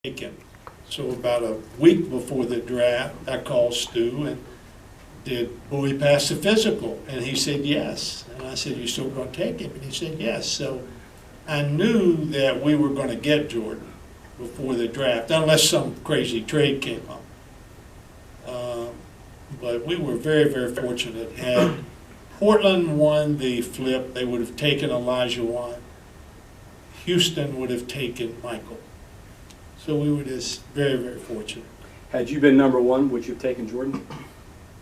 taken. So about a week before the draft, I called Stu and did Bowie pass the physical? And he said yes. And I said, you still going to take him? And he said yes. So I knew that we were going to get Jordan before the draft, unless some crazy trade came up. But we were very, very fortunate. Had Portland won the flip, they would have taken Elijah Wan. Houston would have taken Michael. So we were just very, very fortunate. Had you been number one, would you have taken Jordan?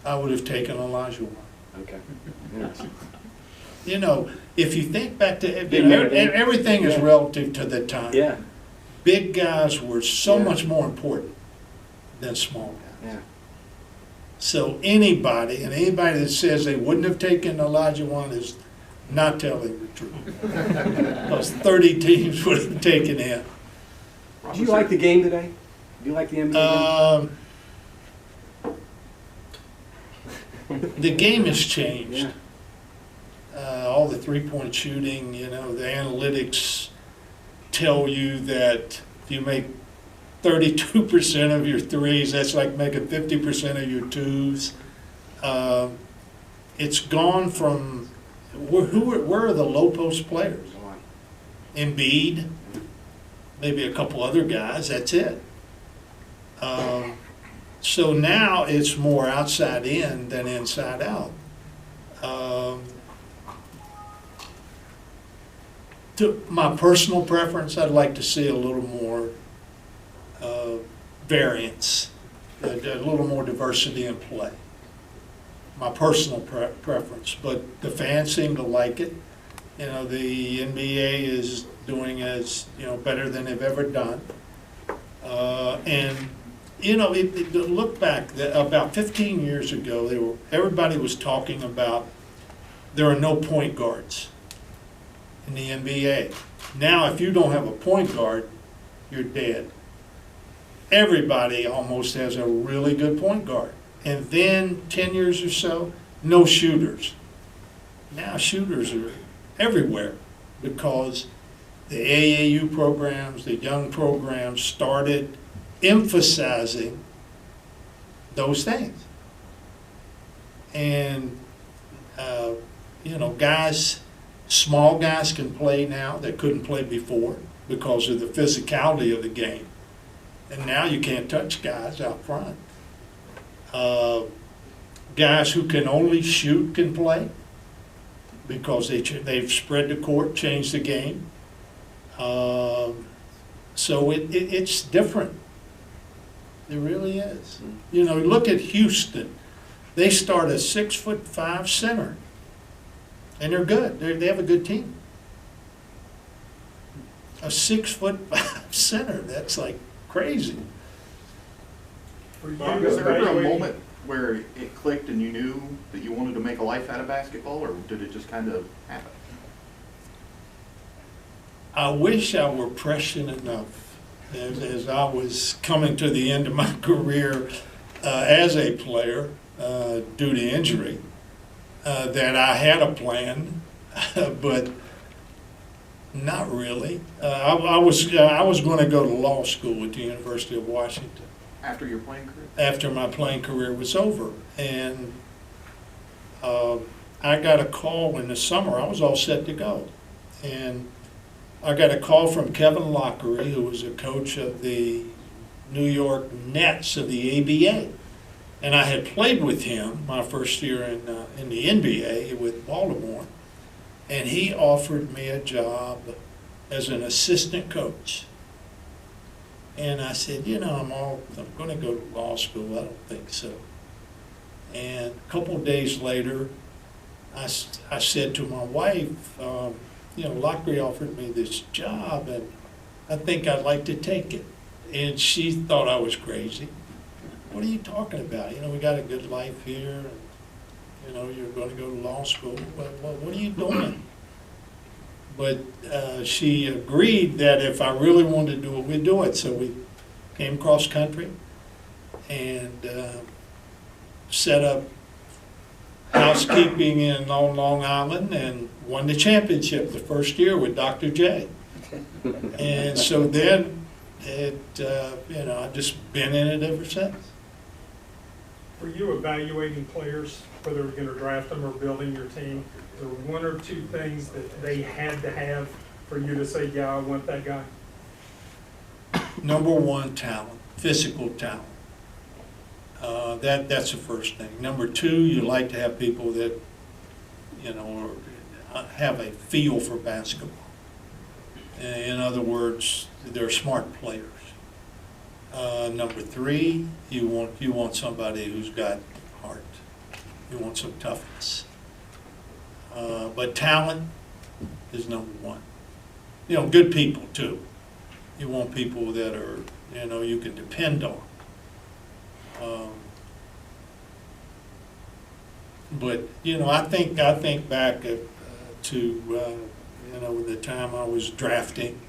I would have taken Elijah Wan. Okay. Interesting. You know, if you think back to everything is relative to the time. Yeah. Big guys were so much more important than small guys. Yeah. So anybody that says they wouldn't have taken Elijah Wan is not telling the truth. Because 30 teams would have taken him. Do you like the game today? Do you like the NBA game? The game has changed. Yeah. All the three-point shooting, you know, the analytics tell you that if you make 32% of your threes, that's like making 50% of your twos. It's gone from, where are the low post players? Embiid, maybe a couple other guys, that's it. So now it's more outside in than inside out. To my personal preference, I'd like to see a little more variance, a little more diversity in play. My personal preference, but the fans seem to like it. You know, the NBA is doing as, you know, better than they've ever done. And, you know, look back, about 15 years ago, everybody was talking about there are no point guards in the NBA. Now, if you don't have a point guard, you're dead. Everybody almost has a really good point guard. And then 10 years or so, no shooters. Now shooters are everywhere because the AAU programs, the young programs started emphasizing those things. And, you know, small guys can play now that couldn't play before because of the physicality of the game. And now you can't touch guys out front. Guys who can only shoot can play because they've spread the court, changed the game. So it's different. It really is. You know, look at Houston. They start a 6'5" center, and they're good. They have a good team. A 6'5" center. That's like crazy. Was there ever a moment where it clicked and you knew that you wanted to make a life out of basketball, or did it just kind of happen? I wish I were prescient enough as I was coming to the end of my career as a player due to injury that I had a plan, but not really. I was going to go to law school at the University of Washington. After your playing career? After my playing career was over. And I got a call in the summer. I was all set to go. And I got a call from Kevin Lockery, who was a coach of the New York Nets of the ABA. And I had played with him my first year in the NBA with Baltimore. And he offered me a job as an assistant coach. And I said, you know, I'm going to go to law school. I don't think so. And a couple of days later, I said to my wife, you know, Lockery offered me this job, and I think I'd like to take it. And she thought I was crazy. What are you talking about? You know, we got a good life here. And, you know, you're going to go to law school. What are you doing? But she agreed that if I really wanted to do it, we'd do it. So we came cross country and set up housekeeping on Long Island and won the championship the first year with Dr. J. And so then I've just been in it ever since. For you evaluating players, whether you're going to draft them or building your team, there were one or two things that they had to have for you to say, yeah, I want that guy? Number one, talent, physical talent. That's the first thing. Number two, you like to have people that, have a feel for basketball. In other words, they're smart players. Number three, you want somebody who's got heart. You want some toughness. But talent is number one. Good people too. You want people that are, you can depend on. But I think back to the time I was drafting.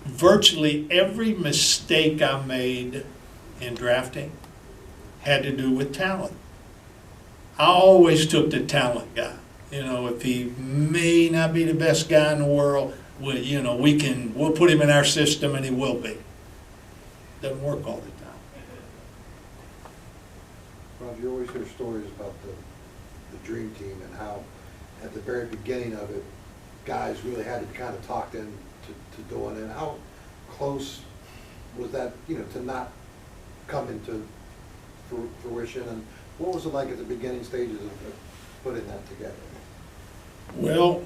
Virtually every mistake I made in drafting had to do with talent. I always took the talent guy. If he may not be the best guy in the world, we'll put him in our system and he will be. Doesn't work all the time. Rob, you always hear stories about the dream team and how at the very beginning of it, guys really had to kind of talk them to doing it. How close was that, to not come into fruition? And what was it like at the beginning stages of putting that together? Well,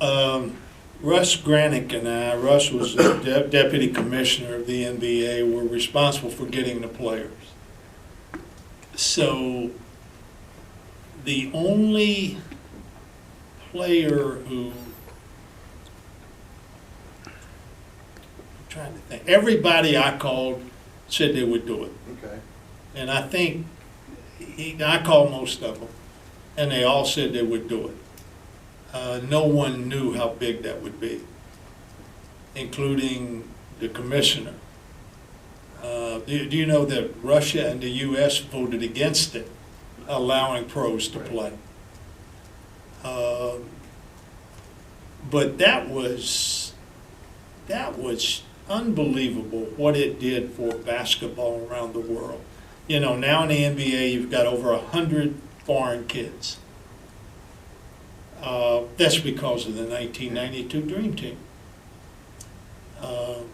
Russ Granick and Russ was the deputy commissioner of the NBA, were responsible for getting the players. So the only player who, I'm trying to think, everybody I called said they would do it. Okay. And I think I called most of them, and they all said they would do it. No one knew how big that would be, including the commissioner. Do you know that Russia and the U.S. voted against it, allowing pros to play? But that was unbelievable what it did for basketball around the world. Now in the NBA, you've got over 100 foreign kids. That's because of the 1992 Dream Team. The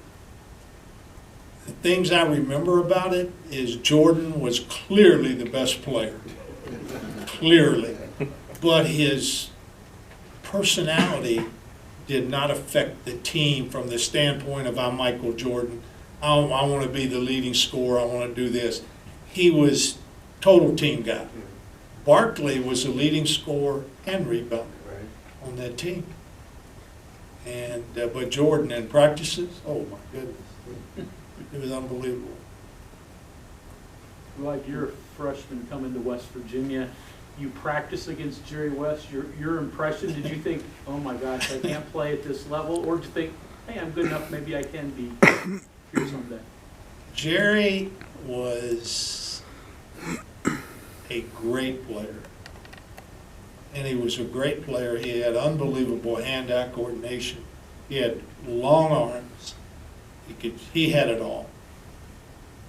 things I remember about it is Jordan was clearly the best player. Clearly. But his personality did not affect the team from the standpoint of I'm Michael Jordan. I want to be the leading scorer. I want to do this. He was total team guy. Barkley was the leading scorer and rebounder on that team. And but Jordan in practices, oh my goodness, it was unbelievable. Like you're a freshman coming to West Virginia, you practice against Jerry West. Your impression? Did you think, oh my gosh, I can't play at this level, or did you think, hey, I'm good enough, maybe I can be here someday? Jerry was a great player. And he was a great player. He had unbelievable hand-eye coordination. He had long arms. He had it all.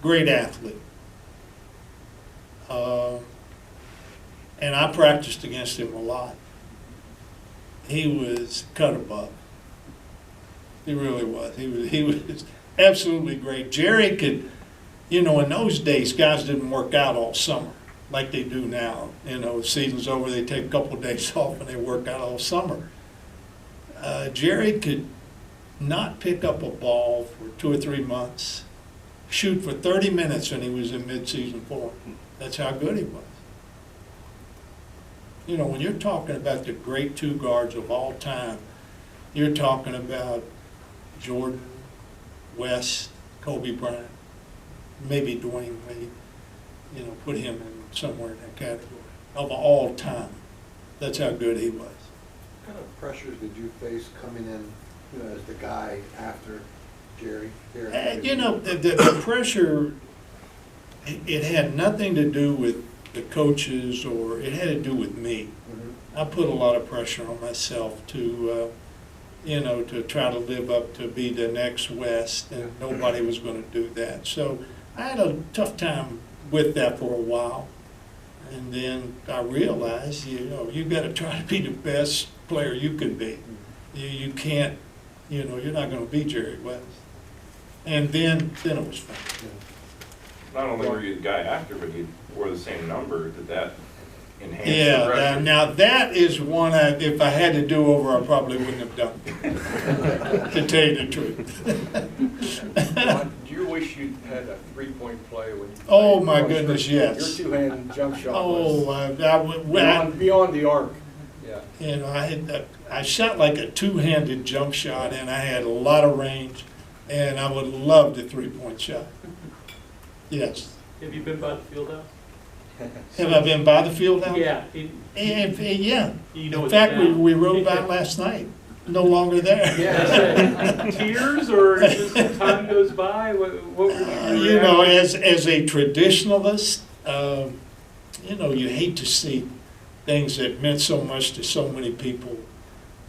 Great athlete. And I practiced against him a lot. He was cut above. He really was. He was absolutely great. Jerry could, in those days, guys didn't work out all summer like they do now. The season's over, they take a couple of days off and they work out all summer. Jerry could not pick up a ball for 2 or 3 months, shoot for 30 minutes when he was in mid-season form. That's how good he was. When you're talking about the great two guards of all time, you're talking about Jordan, West, Kobe Bryant, maybe Dwayne Wade. Put him in somewhere in that category of all time. That's how good he was. What kind of pressures did you face coming in, as the guy after Jerry? The pressure, it had nothing to do with the coaches, or it had to do with me. Mm-hmm. I put a lot of pressure on myself to to try to live up to be the next West, and nobody was going to do that. So I had a tough time with that for a while. And then I realized, you got to try to be the best player you can be. You can't, you're not going to be Jerry West. And then it was fun. Not only were you the guy after, but you wore the same number. Did that enhance the Yeah, record? now that is one, if I had to do over, I probably wouldn't have done, to tell you the truth. Rod, do you wish you had a three-point play when you played? Oh, my goodness, yes. Your two-hand jump shot Oh, was I would, beyond the arc. Yeah. I shot like a two-handed jump shot, and I had a lot of range, and I would love the three-point shot. Yes. Have you been by the field house? Have I been by the field house? Yeah. Yeah. You know In it's fact, down. we rode by last night. No longer there. Yeah. Tears, or just as time goes by? What were your reactions? As a traditionalist, you hate to see things that meant so much to so many people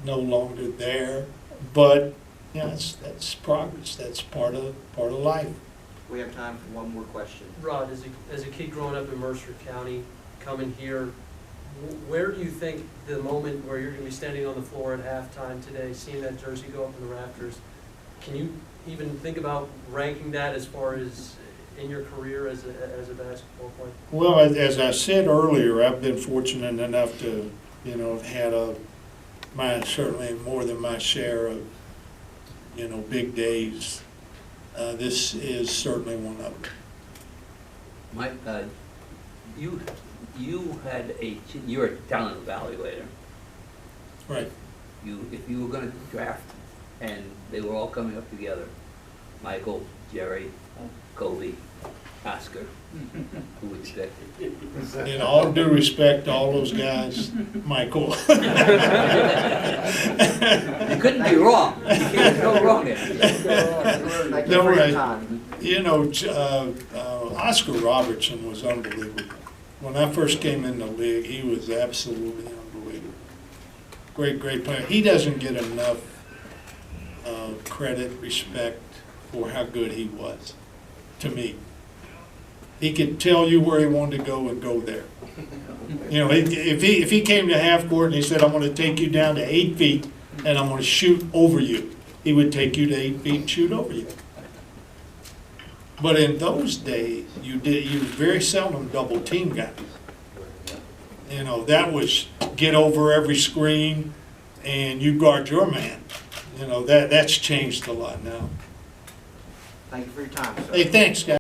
no longer there. But that's progress. That's part of life. We have time for one more question. Rod, as a kid growing up in Mercer County, coming here, where do you think the moment where you're going to be standing on the floor at halftime today, seeing that jersey go up in the rafters, can you even think about ranking that as far as in your career as a basketball player? Well, as I said earlier, I've been fortunate enough to, have had certainly more than my share of, big days. This is certainly one of them. Mike, you're a talent evaluator. Right. If you were going to draft, and they were all coming up together, Michael, Jerry, Kobe, Oscar, who would you pick? In all due respect to all those guys, Michael. You couldn't be wrong. You can't go wrong there. Thank you for your time. Oscar Robertson was unbelievable. When I first came in the league, he was absolutely unbelievable. Great player. He doesn't get enough credit, respect for how good he was, to me. He could tell you where he wanted to go and go there. If he came to half court and he said, I'm going to take you down to 8 feet and I'm going to shoot over you, he would take you to 8 feet and shoot over you. But in those days, you very seldom double team guys. That was get over every screen and you guard your man. That's changed a lot now. Thank you for your time, sir. Hey, thanks, guys.